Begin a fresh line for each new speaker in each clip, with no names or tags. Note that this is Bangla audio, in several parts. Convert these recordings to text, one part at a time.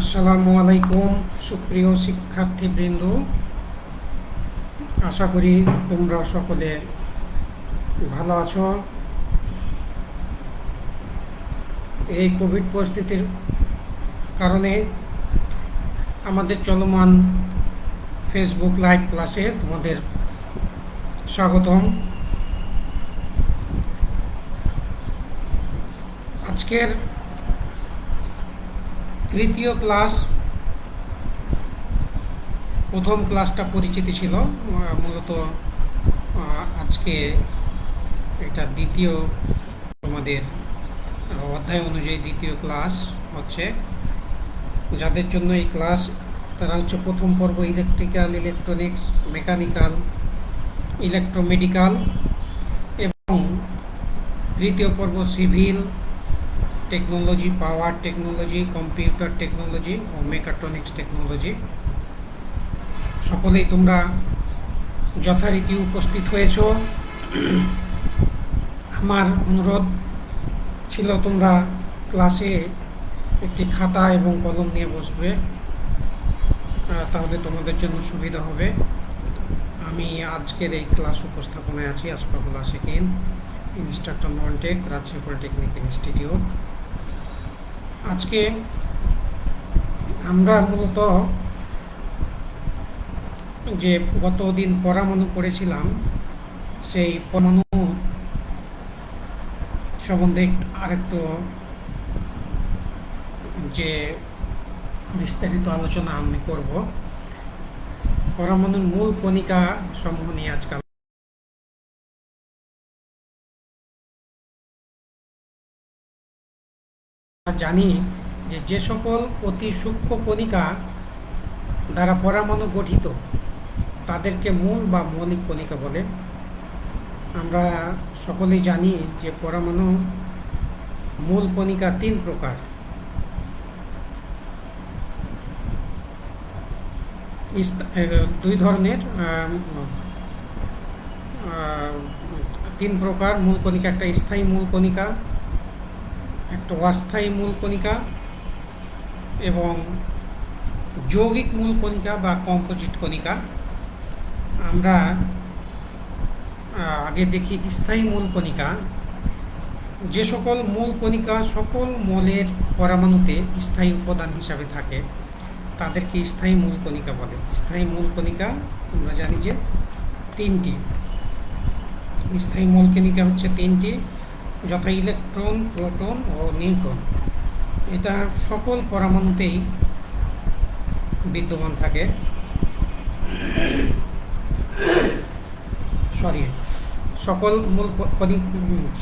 আসসালামু আলাইকুম সুপ্রিয় শিক্ষার্থীবৃন্দ, আশা করি তোমরা সকলে ভালো আছো। এই কোভিড পরিস্থিতির কারণে আমাদের চলমান ফেসবুক লাইভ ক্লাসে তোমাদের স্বাগতম। আজকের তৃতীয় ক্লাস, প্রথম ক্লাসটা পরিচিতি ছিল, মূলত আজকে এটা দ্বিতীয় তোমাদের অধ্যায় অনুযায়ী দ্বিতীয় ক্লাস হচ্ছে। যাদের জন্য এই ক্লাস তারা হচ্ছে প্রথম পর্ব ইলেকট্রিক্যাল, ইলেকট্রনিক্স, মেকানিক্যাল, ইলেকট্রোমেডিক্যাল এবং তৃতীয় পর্ব civil technology, power technology, computer technology ও মেকাট্রনিক্স টেকনোলজি। সকলেই তোমরা যথারীতি উপস্থিত হয়েছ। আমার অনুরোধ ছিল তোমরা ক্লাসে একটি খাতা এবং কলম নিয়ে বসবে, তাহলে তোমাদের জন্য সুবিধা হবে। আমি আজকের এই ক্লাস উপস্থাপনায় আছি Ashfakullah Sekin, instructor nontech, Rajshahi polytechnic institute. আজকে আমরা মূলত যে গতদিন পরমাণু পড়েছিলাম, সেই পরমাণু সম্বন্ধে আরেকটু যে বিস্তারিত আলোচনা আমি করব। পরমাণুর মূল কণিকা সমূহ নিয়ে আজকাল জানি যে সকল অতি সূক্ষ্ম কণিকা দ্বারা পরমাণু গঠিত তাদেরকে মূল বা মৌলিক কণিকা বলে। আমরা সকলেই জানি যে পরমাণু মূল কণিকা তিন প্রকার। দুই ধরনের, তিন প্রকার মূল কণিকা। একটা স্থায়ী মূল কণিকা, একটা অস্থায়ী মূল কণিকা এবং যৌগিক মূল কণিকা বা কম্পোজিট কণিকা। আমরা আগে দেখি স্থায়ী মূল কণিকা। যে সকল মূল কণিকা সকল মৌলের পরমাণুতে স্থায়ী উপাদান হিসাবে থাকে তাদেরকে স্থায়ী মূল কণিকা বলে। স্থায়ী মূল কণিকা আমরা জানি যে তিনটি। স্থায়ী মূল কণিকা হচ্ছে তিনটি, যথা ইলেকট্রন, প্রোটন ও নিউট্রন। এটা সকল পরমাণুতেই বিদ্যমান থাকে।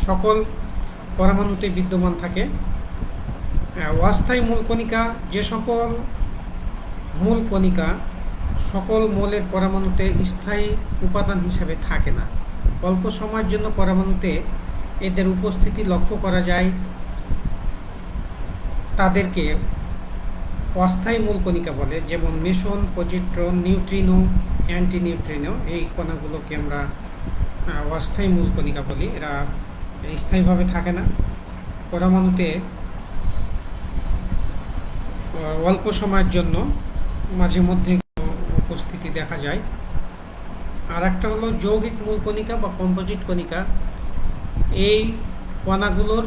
সকল পরমাণুতে বিদ্যমান থাকে। অস্থায়ী মূল কণিকা, যে সকল মূল কণিকা সকল মৌলের পরমাণুতে স্থায়ী উপাদান হিসাবে থাকে না, অল্প সময়ের জন্য পরমাণুতে এদের উপস্থিতি লক্ষ্য করা যায়, তাদেরকে অস্থায়ী মূল কণিকা বলে। যেমন Mason, positron, neutrino, anti neutrino, এই কণাগুলোকে আমরা অস্থায়ী মূল কণিকা বলি। এরা স্থায়ীভাবে থাকে না, পরমাণুতে অল্প সময়ের জন্য মাঝে মধ্যে উপস্থিতি দেখা যায়। আর একটা হলো যৌগিক মূল কণিকা বা কম্পোজিট কণিকা। এই কণাগুলোর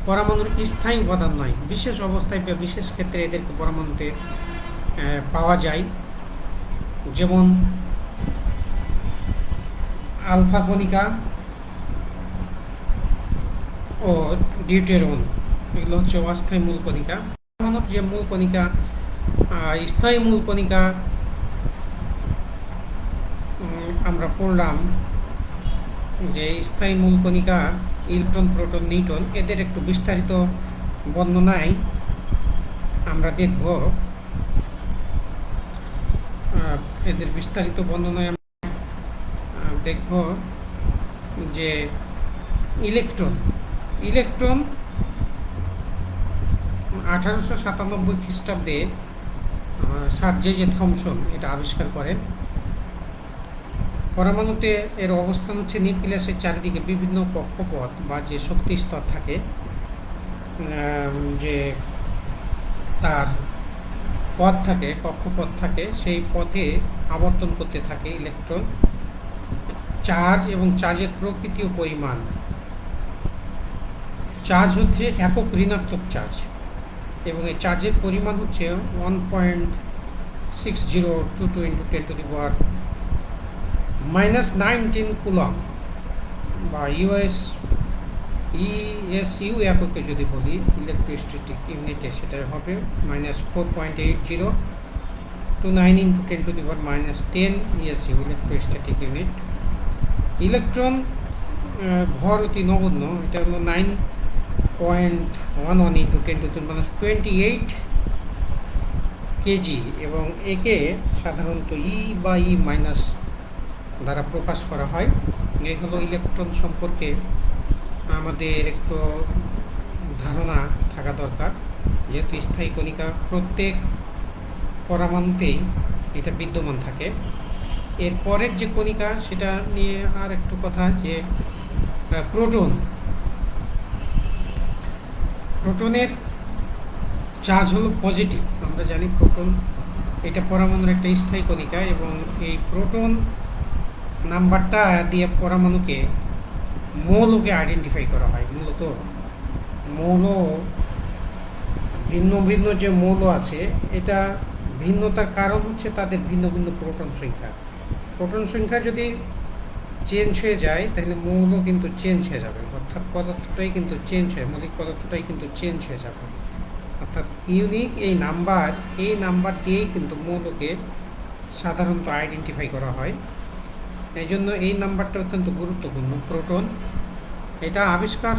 পরমাণুর স্থায়ী উপাদান নয়, বিশেষ অবস্থায় বা বিশেষ ক্ষেত্রে এদেরকে পরমাণুতে পাওয়া যায়। যেমন আলফা কণিকা ও ডিউটেরন, এগুলো হচ্ছে অস্থায়ী মূল কণিকা। পরমাণুর যে মূল কণিকা, স্থায়ী মূল কণিকা আমরা পড়লাম যে স্থায়ী মূল কণিকা ইলেকট্রন, প্রোটন, নিউট্রন, এদের একটু বিস্তারিত বর্ণনায় আমরা দেখব। এদের বিস্তারিত বর্ণনায় আমরা দেখব যে ইলেকট্রন 1897 খ্রিস্টাব্দে স্যার জে থমসন এটা আবিষ্কার করেন। পরমাণুতে এর অবস্থান হচ্ছে নিউক্লিয়াসের চারিদিকে বিভিন্ন কক্ষপথ বা যে শক্তি স্তর থাকে, যে তার পথ থাকে, কক্ষপথ থাকে, সেই পথে আবর্তন করতে থাকে ইলেকট্রন। চার্জ এবং চার্জের প্রকৃতি ও পরিমাণ। চার্জ হচ্ছে একক ঋণাত্মক চার্জ এবং এই চার্জের পরিমাণ হচ্ছে 1.6022 ইন্টু 10⁻⁻19 কুলম, বা ইএসইউ এককে যদি বলি ইলেকট্রোস্ট্যাটিক ইউনিটে, সেটা হবে -4.8029 into 10⁻⁻10 ESU electrostatic unit. Electron ভর অতি নগণ্য, এটা হলো 9.11 ইন্টু 10⁻28 কেজি, এবং একে সাধারণত বা ই মাইনাস দ্বারা প্রকাশ করা হয়। এই হলো ইলেকট্রন সম্পর্কে আমাদের একটু ধারণা থাকা দরকার, যেহেতু স্থায়ী কণিকা প্রত্যেক পরমাণুতেই এটা বিদ্যমান থাকে। এর পরের যে কণিকা সেটা নিয়ে আর একটু কথা, যে প্রোটনের চার্জ হলো পজিটিভ। আমরা জানি প্রোটন এটা পরমাণুর একটা স্থায়ী কণিকা, এবং এই প্রোটন নাম্বারটা দিয়ে পরমাণুকে মৌলকে আইডেন্টিফাই করা হয়। মূলত মৌল, ভিন্ন ভিন্ন যে মৌল আছে, এটা ভিন্নতার কারণ হচ্ছে তাদের ভিন্ন ভিন্ন প্রোটন সংখ্যা। প্রোটন সংখ্যা যদি চেঞ্জ হয়ে যায় তাহলে মৌল কিন্তু চেঞ্জ হয়ে যাবে, অর্থাৎ পদার্থটাই কিন্তু চেঞ্জ হয়, মৌলিক পদার্থটাই কিন্তু চেঞ্জ হয়ে যাবে। অর্থাৎ ইউনিক এই নাম্বার দিয়েই কিন্তু মৌলকে সাধারণত আইডেন্টিফাই করা হয়। এই জন্য এই নাম্বারটা অত্যন্ত গুরুত্বপূর্ণ। প্রোটন এটা আবিষ্কার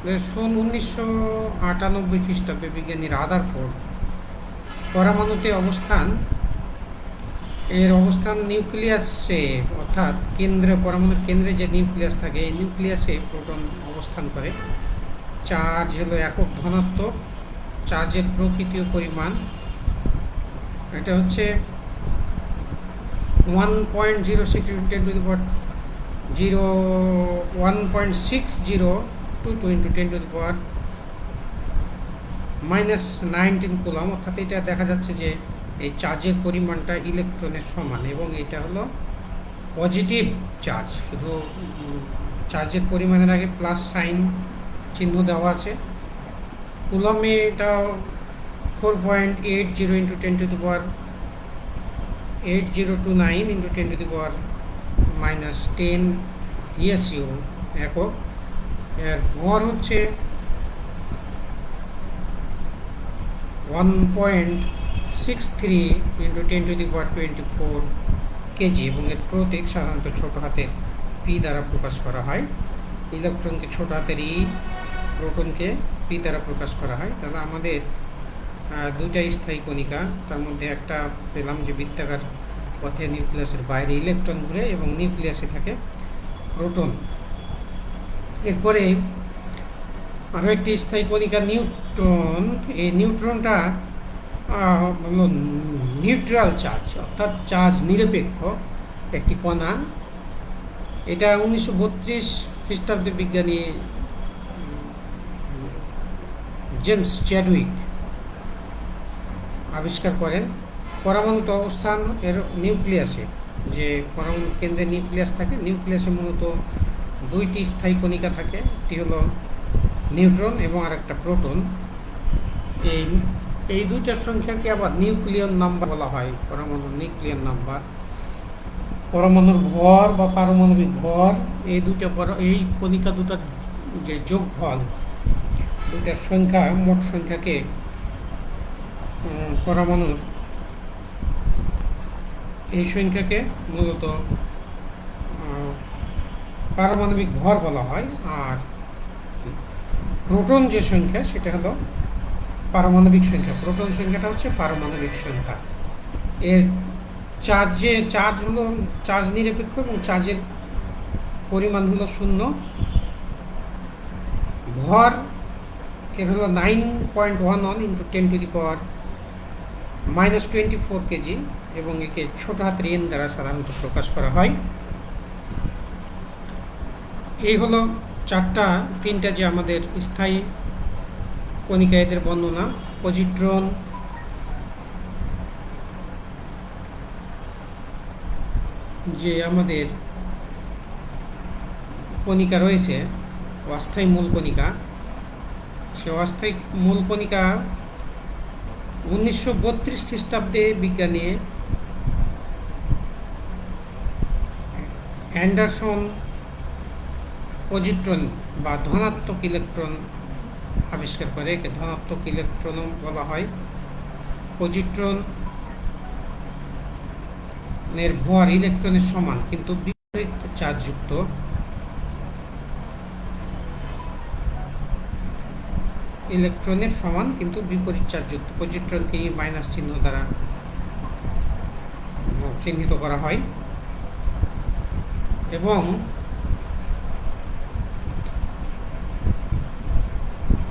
1998 খ্রিস্টাব্দে বিজ্ঞানী রাদারফোর্ড। পরমাণুতে এর অবস্থান নিউক্লিয়াসে, অর্থাৎ পরমাণুর কেন্দ্রে যে নিউক্লিয়াস থাকে, এই নিউক্লিয়াসে প্রোটন অবস্থান করে। চার্জ হলো একক ধনাত্মক। চার্জের প্রকৃতি ও পরিমাণ, এটা হচ্ছে 1.6022 ইন্টু 10⁻⁻19 কুলম, অর্থাৎ এটা দেখা যাচ্ছে যে এই চার্জের পরিমাণটা ইলেকট্রনের সমান, এবং এটা হলো পজিটিভ চার্জ। শুধু চার্জের পরিমাণের আগে প্লাস সাইন চিহ্ন দেওয়া আছে। কুলমে এটা 4.80 ইন্টু 10⁻8029 ইন্টু 10⁻⁻10 ইএসইউ একক। এর ভর হচ্ছে 1.63 ইন্টু 10⁻24 কেজি, এবং এর প্রতীক সাধারণত ছোট হাতের পি দ্বারা প্রকাশ করা হয়। ইলেকট্রনকে ছোট হাতের ই, প্রোটনকে পি দ্বারা প্রকাশ করা হয়। তাহলে আমাদের দুইটা স্থায়ী কণিকা, তার মধ্যে একটা পেলাম যে বৃত্তাকার পথে নিউক্লিয়াসের বাইরে ইলেকট্রন ঘুরে এবং নিউক্লিয়াসে থাকে প্রোটন। এরপরে আরও একটি স্থায়ী কণিকা নিউট্রন। এই নিউট্রনটা হলো নিউট্রাল চার্জ, অর্থাৎ চার্জ নিরপেক্ষ একটি কণা। এটা 1932 খ্রিস্টাব্দে বিজ্ঞানী জেমস চ্যাডউইক আবিষ্কার করেন। পরমাণুতে অবস্থান এর নিউক্লিয়াসে, যে পরমাণু কেন্দ্রে নিউক্লিয়াস থাকে, নিউক্লিয়াসে মূলত দুইটি স্থায়ী কণিকা থাকে, একটি হলো নিউট্রন এবং আরেকটা প্রোটন। এই দুইটার সংখ্যাকে আবার নিউক্লিয়ন নাম্বার বলা হয়, পরমাণুর নিউক্লিয়ন নাম্বার। পরমাণুর ভর বা পারমাণবিক ভর, এই কণিকা দুটার যে যোগফল, দুটার সংখ্যা, মোট সংখ্যাকে পরমাণুর এই সংখ্যাকে মূলত পারমাণবিক ভর বলা হয়। আর প্রোটন যে সংখ্যা সেটা হলো পারমাণবিক সংখ্যা। প্রোটন সংখ্যাটা হচ্ছে পারমাণবিক সংখ্যা। এর চার্জ হলো চার্জ নিরপেক্ষ এবং চার্জের পরিমাণ হলো 0। ভর এর হলো 9.11 ইন্টু 10⁻⁻24 কেজি, এবং একে ছোট হাতের এন দ্বারা সাধারণত প্রকাশ করা হয়। এই হলো তিনটা যে আমাদের স্থায়ী কণিকা, এদের বর্ণনা। পজিট্রন, যে আমাদের কণিকা রয়েছে অস্থায়ী মূল কণিকা, সে অস্থায়ী মূল কণিকা 1932 খ্রিস্টাব্দে বিজ্ঞানী অ্যান্ডারসন পজিট্রন বা ধনাত্মক ইলেকট্রন আবিষ্কার করে। একে ধনাত্মক ইলেকট্রনও বলা হয়। পজিট্রনের ভর ইলেকট্রনের সমান কিন্তু বিপরীত চার্জযুক্ত। ইলেকট্রনের সমান কিন্তু বিপরীত চার্জযুক্ত। পজিট্রনকে মাইনাস চিহ্ন দ্বারা চিহ্নিত করা হয়। এবং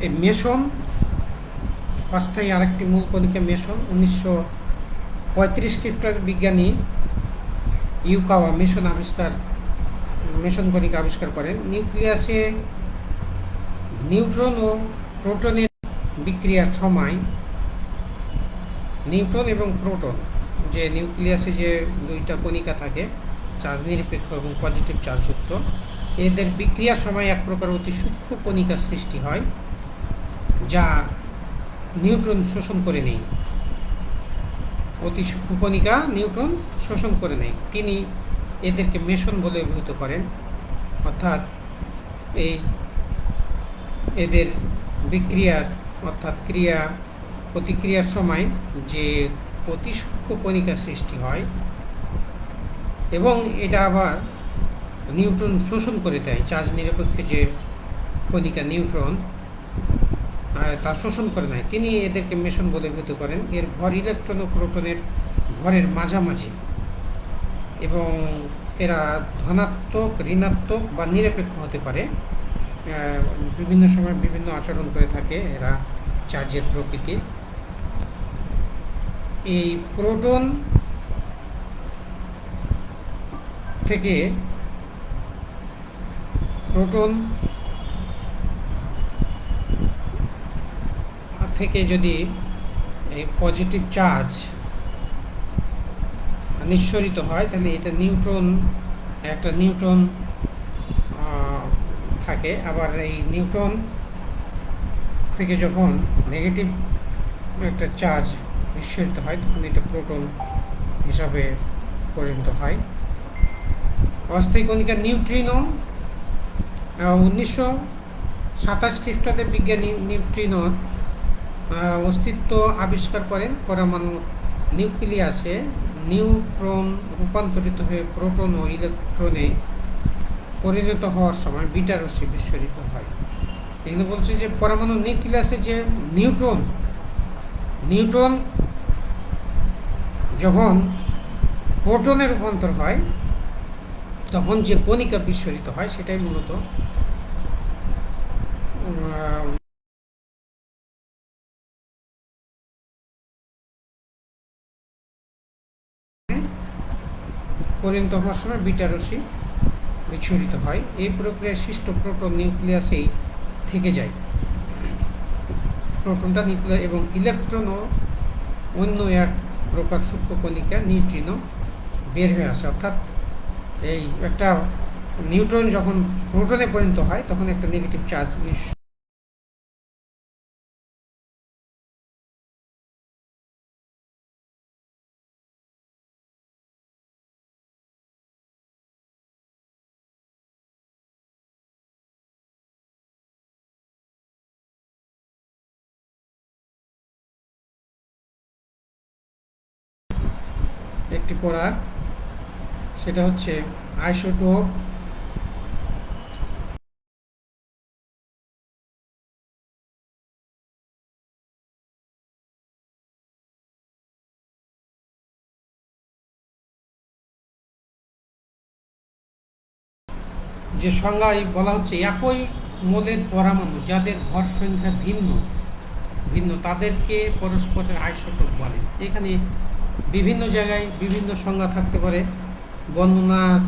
এই মেসন, অস্থায়ী আরেকটি মূল কণিকা মেসন, 1935 খ্রিস্টাব্দে বিজ্ঞানী ইউকাওয়া মেসন কণিকা আবিষ্কার করেন। নিউক্লিয়াসে নিউট্রন ও প্রোটনের বিক্রিয়ার সময় নিউট্রন এবং প্রোটন, যে নিউক্লিয়াসে যে দুইটা কণিকা থাকে, চার্জ নিরপেক্ষ এবং পজিটিভ চার্জযুক্ত, এদের বিক্রিয়ার সময় এক প্রকার অতি সূক্ষ্ম কণিকা সৃষ্টি হয় যা নিউট্রন শোষণ করে নেয়। অতি সূক্ষ্ম কণিকা নিউট্রন শোষণ করে নেয়। তিনি এদেরকে মেসন বলে অভিহিত করেন। অর্থাৎ এদের বিক্রিয়ার অর্থাৎ প্রতিক্রিয়ার সময় যে অতি সূক্ষ্ম কণিকা সৃষ্টি হয় এবং এটা আবার নিউট্রন শোষণ করে দেয়। চার্জ নিরপেক্ষ যে কণিকা নিউট্রন তা শোষণ করে নেয়। তিনি এদেরকে মেসন বলে অভিহিত করেন। এর ভর ইলেকট্রন ও প্রোটনের ভরের মাঝামাঝি এবং এরা ধনাত্মক, ঋণাত্মক বা নিরপেক্ষ হতে পারে। বিভিন্ন সময় বিভিন্ন আচরণ করে থাকে এরা চার্জের প্রকৃতি। এই প্রোটন থেকে যদি এই পজিটিভ চার্জ নিঃসরিত হয়, তাহলে এটা একটা নিউট্রন থাকে। আবার এই নিউট্রন থেকে যখন নেগেটিভ একটা চার্জ নিঃসরিত হয়, তখন এটা প্রোটন হিসাবে পরিণত হয়। অস্থায়ী কণিকা নিউট্রিনো, 1927 খ্রিস্টাব্দে বিজ্ঞানী নিউট্রিনোর অস্তিত্ব আবিষ্কার করেন। পরমাণুর নিউক্লিয়াসে নিউট্রন রূপান্তরিত হয়ে প্রোটন ও ইলেকট্রনে পরিণত হওয়ার সময় বিটা রশ্মি বিস্ফোরিত হয়। এখানে বলছে যে পরমাণু নিউক্লিয়াসে যে নিউট্রন যখন প্রোটনে রূপান্তর হয়, তখন যে কণিকা বিস্ফোরিত হয় সেটাই মূলত পরিণত হওয়ার সময় বিটা রশ্মি বিচ্ছুরিত হয়। এই প্রক্রিয়ায় সৃষ্ট প্রোটন নিউক্লিয়াসেই থেকে যায়। প্রোটনটা নিউক্লিয়াস এবং ইলেকট্রন ও অন্য এক প্রকার সূক্ষ্ম কণিকা নিউট্রিনো বের হয়ে আসে। অর্থাৎ এই একটা নিউট্রন যখন প্রোটনে পরিণত হয়, তখন একটা নেগেটিভ চার্জ একটি পড়া, সেটা হচ্ছে আইসোটোপ। যে সংজ্ঞায় বলা হচ্ছে, একই মোলের পরমাণু যাদের ভর সংখ্যা ভিন্ন তাদেরকে পরস্পরের আইসোটোপ বলে। এখানে বিভিন্ন জায়গায় বিভিন্ন সংজ্ঞা থাকতে পারে, বর্ণনার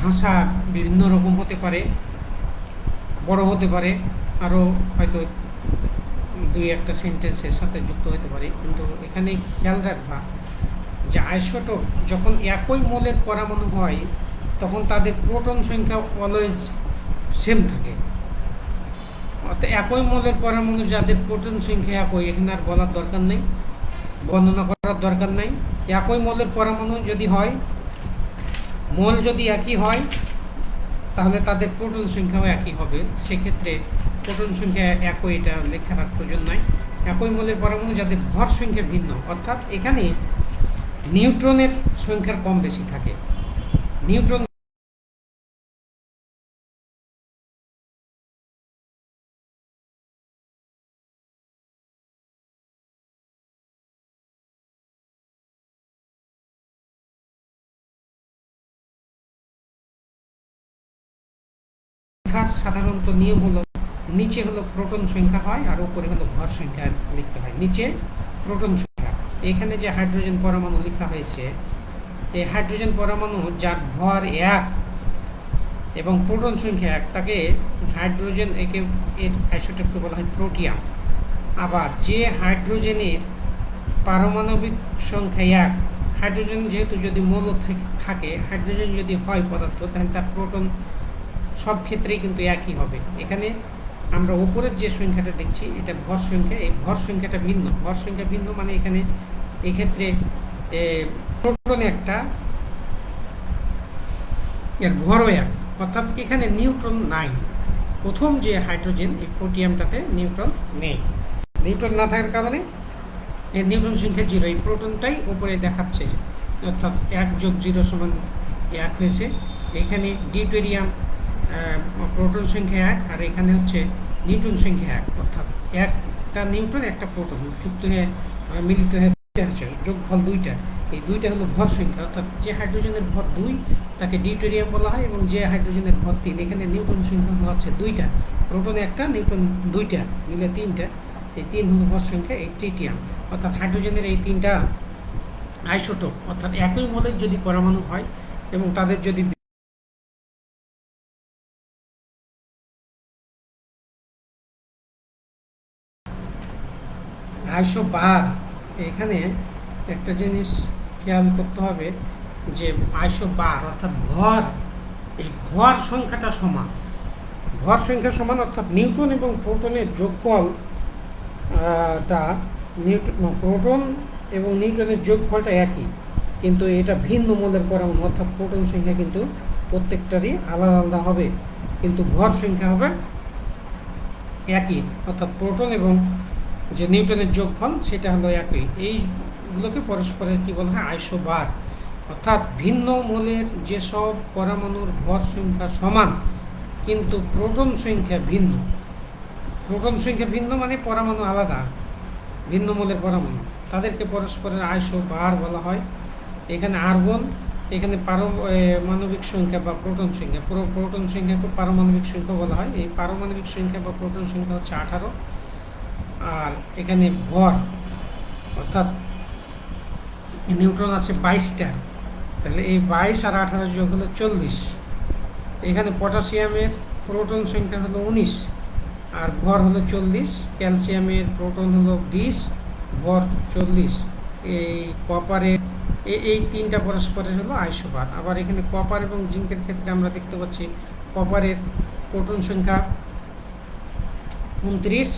ভাষা বিভিন্ন রকম হতে পারে, বড় হতে পারে, আরও হয়তো দুই একটা সেন্টেন্সের সাথে যুক্ত হতে পারে, কিন্তু এখানে খেয়াল রাখবা যে আইসোটোপ যখন একই মোলের পরমাণু হয় তখন তাদের প্রোটন সংখ্যা অলওয়েজ সেম থাকে। অর্থাৎ একই মোলের পরমাণু যাদের প্রোটন সংখ্যা একই, এখানে আর বলার দরকার নেই, বর্ণনা করার দরকার নেই। একই মোলের পরমাণু যদি হয়, মোল যদি একই হয়, তাহলে তাদের প্রোটন সংখ্যাও একই হবে। সেক্ষেত্রে প্রোটন সংখ্যা একই, এটা লেখার প্রয়োজন নাই। একই মোলের পরমাণু যাদের ভর সংখ্যা ভিন্ন, অর্থাৎ এখানে নিউট্রনের সংখ্যার কম বেশি থাকে। নিউট্রন লেখার সাধারণত নিয়ম হলো নিচে হলো প্রোটন সংখ্যা হয় আর উপরে হলো ভর সংখ্যা লিখতে হয়। নিচে প্রোটন সংখ্যা, এখানে যে হাইড্রোজেন পরমাণু লেখা হয়েছে, এই হাইড্রোজেন পরমাণু যার ভর 1 এবং প্রোটন সংখ্যা 1, তাকে হাইড্রোজেন একে এর আইসোটোপকে বলা হয় প্রোটিয়াম। আবার যে হাইড্রোজেনের পারমাণবিক সংখ্যা 1, হাইড্রোজেন যেহেতু যদি মৌল থাকে, হাইড্রোজেন যদি হয় পদার্থ, তাহলে তার প্রোটন সব ক্ষেত্রেই কিন্তু একই হবে। এখানে আমরা উপরের যে সংখ্যাটা দেখছি এটা ভর সংখ্যা, এই ভর সংখ্যাটা ভিন্ন। ভর সংখ্যা ভিন্ন মানে এখানে এক্ষেত্রে প্রোটন একটা, এর ভরও এক, অর্থাৎ এখানে নিউট্রন নাই। প্রথম যে হাইড্রোজেন, এই প্রোটিয়ামটাতে নিউট্রন নেই। নিউট্রন না থাকার কারণে এর নিউট্রন সংখ্যা 0, এই প্রোটনটাই উপরে দেখাচ্ছে, অর্থাৎ 1+0=1 হয়েছে। এখানে ডিউটেরিয়াম প্রোটন সংখ্যা 1, আর এখানে হচ্ছে নিউট্রন সংখ্যা 1, অর্থাৎ একটা নিউট্রন একটা প্রোটন যুক্ত হয়ে মিলিত হয়ে আছে, যোগফল 2টা। এই 2টা হলো ভর সংখ্যা, অর্থাৎ যে হাইড্রোজেনের ভর 2 তাকে ডিউটেরিয়াম বলা হয়, এবং যে হাইড্রোজেনের ভর 3, এখানে নিউট্রন সংখ্যা হচ্ছে 2টা, প্রোটন একটা নিউট্রন 2টা মিলে 3টা, এই 3 হলো ভর সংখ্যা। এই ট্রিটিয়াম, অর্থাৎ হাইড্রোজেনের এই 3টা আইসোটোপ, অর্থাৎ একই মোলের যদি পরমাণু হয় এবং তাদের যদি আইসোবার, এখানে একটা জিনিস খেয়াল করতে হবে যে আইসোবার অর্থাৎ ভর, এই ভর সংখ্যাটা সমান, ভর সংখ্যা সমান, অর্থাৎ নিউট্রন এবং প্রোটনের যোগফল টা প্রোটন এবং নিউট্রনের যোগফলটা একই, কিন্তু এটা ভিন্ন মোলের পরমাণু, অর্থাৎ প্রোটন সংখ্যা কিন্তু প্রত্যেকটারই আলাদা আলাদা হবে, কিন্তু ভর সংখ্যা হবে একই, অর্থাৎ প্রোটন এবং যে নিউটনের যোগফল সেটা হলো একই। এইগুলোকে পরস্পরের কি বলা হয়? আইসোবার, অর্থাৎ ভিন্ন মোলের যেসব পরমাণুর ভর সংখ্যা সমান কিন্তু প্রোটন সংখ্যা ভিন্ন। প্রোটন সংখ্যা ভিন্ন মানে পরমাণু আলাদা, ভিন্ন মোলের পরমাণু, তাদেরকে পরস্পরের আইসোবার বলা হয়। এখানে আর্গন, এখানে পারমাণবিক সংখ্যা বা প্রোটন সংখ্যা, প্রোটন সংখ্যাকে পারমাণবিক সংখ্যা বলা হয়। এই পারমাণবিক সংখ্যা বা প্রোটন সংখ্যা হচ্ছে 18, আর এখানে ভর অর্থাৎ নিউট্রন আছে 22টা, তাহলে এই 22 আর 18 যোগ হলো 40। এখানে পটাশিয়ামের প্রোটন সংখ্যা হলো 19 আর ভর হলো 40, ক্যালসিয়ামের প্রোটন হলো 20, ভর 40। এই কপারের এই 3টা পরস্পরের হলো আইসোবার। আবার এখানে কপার এবং জিঙ্কের ক্ষেত্রে আমরা দেখতে পাচ্ছি কপারের প্রোটন সংখ্যা 29,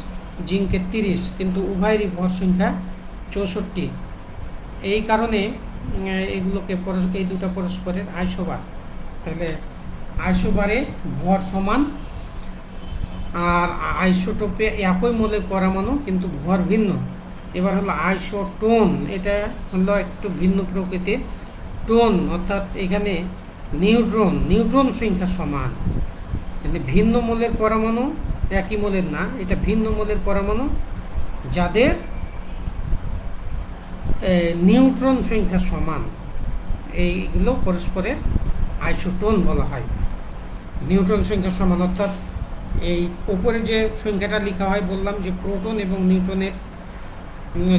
জিঙ্কের 30, কিন্তু উভয়েরই ভর সংখ্যা 64। এই কারণে এগুলোকে এই দুটো পরস্পরের আইসোবার। তাহলে আইসোবারে ভর সমান আর আইসোটোপে একই মোলের পরমাণু কিন্তু ভর ভিন্ন। এবার হলো আইসোটোন, এটা হলো একটু ভিন্ন প্রকৃতির। টোন অর্থাৎ এখানে নিউট্রন সংখ্যা সমান, মানে ভিন্ন মোলের পরমাণু, একই মোলের না, এটা ভিন্ন মোলের পরমাণু যাদের নিউট্রন সংখ্যা সমান, এইগুলো পরস্পরের আইসোটোন বলা হয়। নিউট্রন সংখ্যা সমান অর্থাৎ এই উপরে যে সংখ্যাটা লেখা হয় বললাম যে প্রোটন এবং নিউট্রনের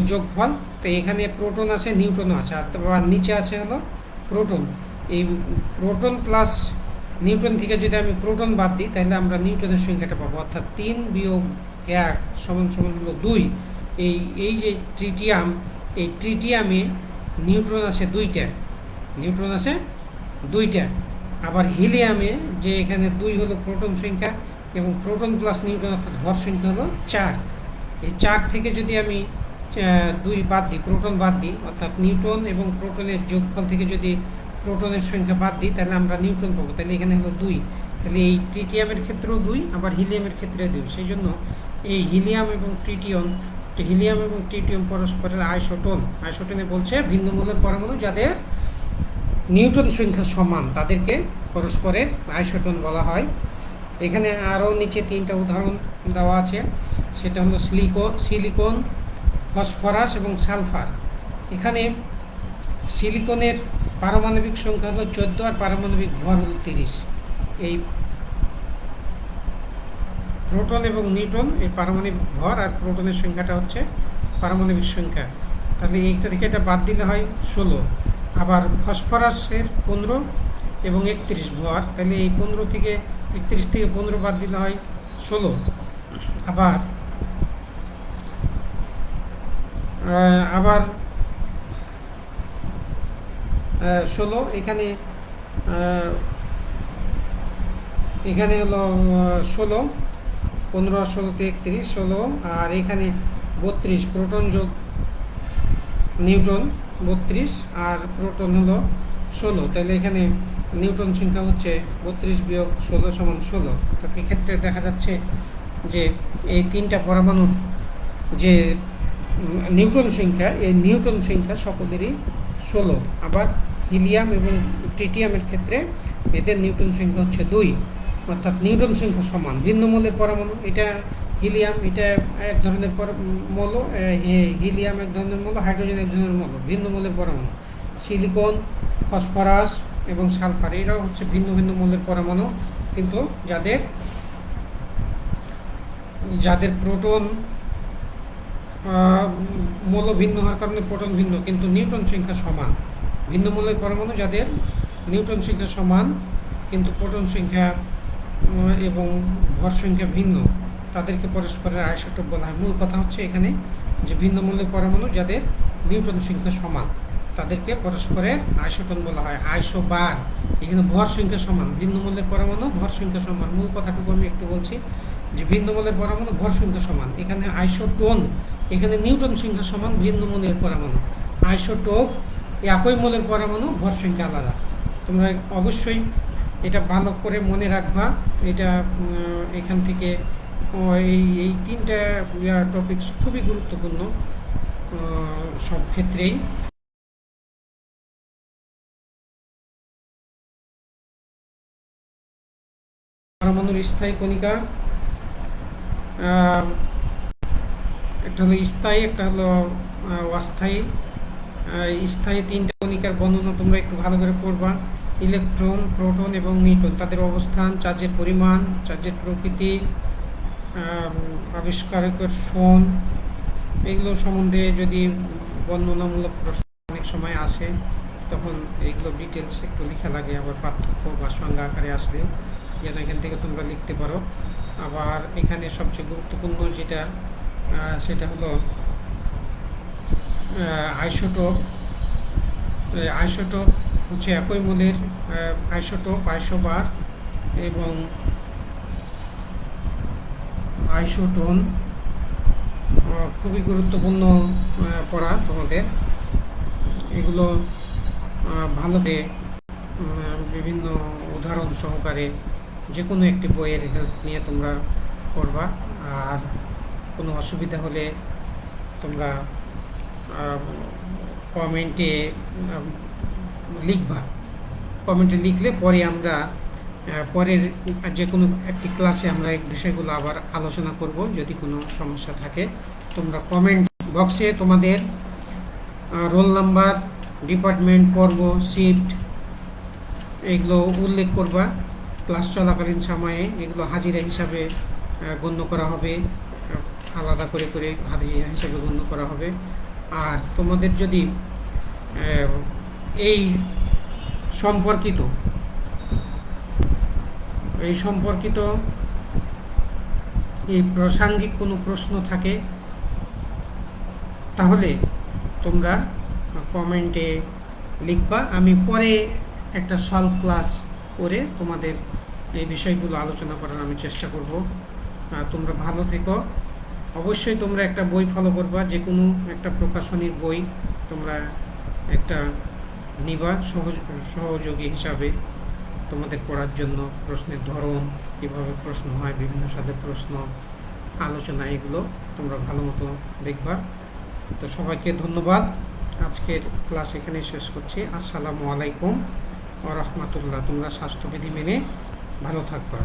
যোগফল, তো এখানে প্রোটন আছে নিউট্রনও আছে, আর নিচে আছে হলো প্রোটন। এই প্রোটন প্লাস নিউট্রন থেকে যদি আমি প্রোটন বাদ দিই তাহলে আমরা নিউট্রনের সংখ্যাটা পাবো, অর্থাৎ 3 - 1 সমান সমান হলো 2। এই যে ট্রিটিয়াম, এই ট্রিটিয়ামে নিউট্রন আছে 2টা, নিউট্রন আছে 2টা। আবার হিলিয়ামে যে এখানে 2 হলো প্রোটন সংখ্যা এবং প্রোটন প্লাস নিউট্রন অর্থাৎ ভর সংখ্যা হলো 4। এই 4 থেকে যদি আমি 2 বাদ দিই, প্রোটন বাদ দিই, অর্থাৎ নিউট্রন এবং প্রোটনের যোগফল থেকে যদি প্রোটনের সংখ্যা বাদ দিই তাহলে আমরা নিউট্রন পাবো। তাহলে এখানে হলো 2। তাহলে এই ট্রিটিয়ামের ক্ষেত্রেও 2, আবার হিলিয়ামের ক্ষেত্রে 2। সেই জন্য এই হিলিয়াম এবং ট্রিটিয়াম পরস্পরের আইসোটোন। আইসোটোনে বলছে ভিন্ন মূলের পরমাণু যাদের নিউটন সংখ্যা সমান তাদেরকে পরস্পরের আইসোটোন বলা হয়। এখানে আরও নিচে 3টা উদাহরণ দেওয়া আছে, সেটা হলো সিলিকন, ফসফরাস এবং সালফার। এখানে সিলিকনের পারমাণবিক সংখ্যা হলো 14 আর পারমাণবিক ভর হলো 30। এই প্রোটন এবং নিউট্রন এই পারমাণবিক ভর আর প্রোটনের সংখ্যাটা হচ্ছে পারমাণবিক সংখ্যা। তাহলে এইটা থেকে এটা বাদ দিলে হয় 16। আবার ফসফরাসের 15 এবং 31 ভর, তাহলে এই 15 থেকে 31 থেকে 15 বাদ দিলে হয় 16। আবার 16 এখানে হলো 16, 15 আর 16 তে 31, 16। আর এখানে 32 প্রোটন যোগ নিউট্রন 32 আর প্রোটন হলো 16। তাহলে এখানে নিউটন সংখ্যা হচ্ছে 32 বিয়োগ 16 সমান 16। তো এক্ষেত্রে দেখা যাচ্ছে যে এই 3টা পরমাণুর যে নিউটন সংখ্যা, এই নিউটন সংখ্যা সকলেরই 16। আবার হিলিয়াম এবং ট্রিটিয়ামের ক্ষেত্রে এদের নিউটন সংখ্যা হচ্ছে 2, অর্থাৎ নিউটন সংখ্যা সমান। ভিন্ন মৌলের পরমাণু, এটা হিলিয়াম, এটা এক ধরনের মৌল, হিলিয়াম এক ধরনের মৌল, হাইড্রোজেন এক ধরনের মৌল, ভিন্ন মৌলের পরমাণু। সিলিকন, ফসফরাস এবং সালফার এরাও হচ্ছে ভিন্ন ভিন্ন মৌলের পরমাণু, কিন্তু যাদের প্রোটন মৌল ভিন্ন হওয়ার কারণে প্রোটন ভিন্ন, কিন্তু নিউটন সংখ্যা সমান। ভিন্ন মৌলের পরমাণু যাদের নিউটন সংখ্যা সমান কিন্তু প্রোটন সংখ্যা এবং ভর সংখ্যা ভিন্ন, তাদেরকে পরস্পরের আইসোটোপ বলা হয়। মূল কথা হচ্ছে এখানে যে ভিন্ন মৌলের পরমাণু যাদের নিউটন সংখ্যা সমান তাদেরকে পরস্পরের আইসোটোন বলা হয়। আইসোবার, এখানে ভর সংখ্যা সমান, ভিন্ন মৌলের পরমাণু ভর সংখ্যা সমান। মূল কথাটুকু আমি একটু বলছি যে ভিন্ন মৌলের পরমাণু ভর সংখ্যা সমান। এখানে আইসোটোন, এখানে নিউটন সংখ্যা সমান, ভিন্ন মৌলের পরমাণু। আইসোটোপ একই মৌলের পরমাণু, ভর সংখ্যা আলাদা। তোমরা অবশ্যই এটা ভালো করে মনে রাখবা। এটা এখান থেকে এই 3টা টপিকস খুবই গুরুত্বপূর্ণ সব ক্ষেত্রেই। পরমাণুর স্থায়ী কণিকা, একটা হলো স্থায়ী, একটা হলো অস্থায়ী। স্থায়ী 3টা কণিকার বর্ণনা তোমরা একটু ভালো করে পড়বা। ইলেকট্রন, প্রোটন এবং নিউট্রন, তাদের অবস্থান, চার্জের পরিমাণ, চার্জের প্রকৃতি, আবিষ্কারকের সন, এগুলো সম্বন্ধে যদি বর্ণনামূলক প্রশ্ন অনেক সময় আসে তখন এইগুলো ডিটেলস একটু লেখা লাগে। আবার পার্থক্য বা সংজ্ঞা আকারে আসলে যেন এখান থেকে তোমরা লিখতে পারো। আবার এখানে সবচেয়ে গুরুত্বপূর্ণ যেটা সেটা হলো আইসোটোপ। আইসোটোপ হচ্ছে একই মৌলের আইসোটোপ, আইসোবার এবং আইসোটোন খুবই গুরুত্বপূর্ণ পড়া তোমাদের। এগুলো ভালোভাবে বিভিন্ন উদাহরণ সহকারে যে কোনো একটি বইয়ের হেল্প নিয়ে তোমরা পড়বা। আর কোনো অসুবিধা হলে তোমরা কমেন্টে লিখবা। কমেন্টে লিখলে পরে আমরা পরের যে কোনো একটি ক্লাসে আমরা এই বিষয়গুলো আবার আলোচনা করব। যদি কোনো সমস্যা থাকে তোমরা কমেন্ট বক্সে তোমাদের রোল নাম্বার, ডিপার্টমেন্ট, পর্ব, শিফট এগুলো উল্লেখ করবা। ক্লাস চলাকালীন সময়ে এগুলো হাজিরা হিসাবে গণ্য করা হবে, আলাদা করে করে হাজিরা হিসাবে গণ্য করা হবে। আর তোমাদের যদি এই সম্পর্কিত এই প্রাসঙ্গিক কোনো প্রশ্ন থাকে তাহলে তোমরা কমেন্টে লিখবা। আমি পরে একটা সলভ ক্লাস করে তোমাদের এই বিষয়গুলো আলোচনা করার আমি চেষ্টা করব। তোমরা ভালো থেকো। অবশ্যই তোমরা একটা বই ফলো করবা, যে কোনো একটা প্রকাশনীর বই তোমরা একটা নিবা সহযোগী হিসাবে তোমাদের পড়ার জন্য। প্রশ্নের ধরন, কীভাবে প্রশ্ন হয়, বিভিন্ন সাথে প্রশ্ন আলোচনা, এগুলো তোমরা ভালো মতো দেখবা। তো সবাইকে ধন্যবাদ। আজকের ক্লাস এখানে শেষ করছি। আসসালামু আলাইকুম ওয়া রাহমাতুল্লাহ। তোমরা স্বাস্থ্যবিধি মেনে ভালো থাকবা।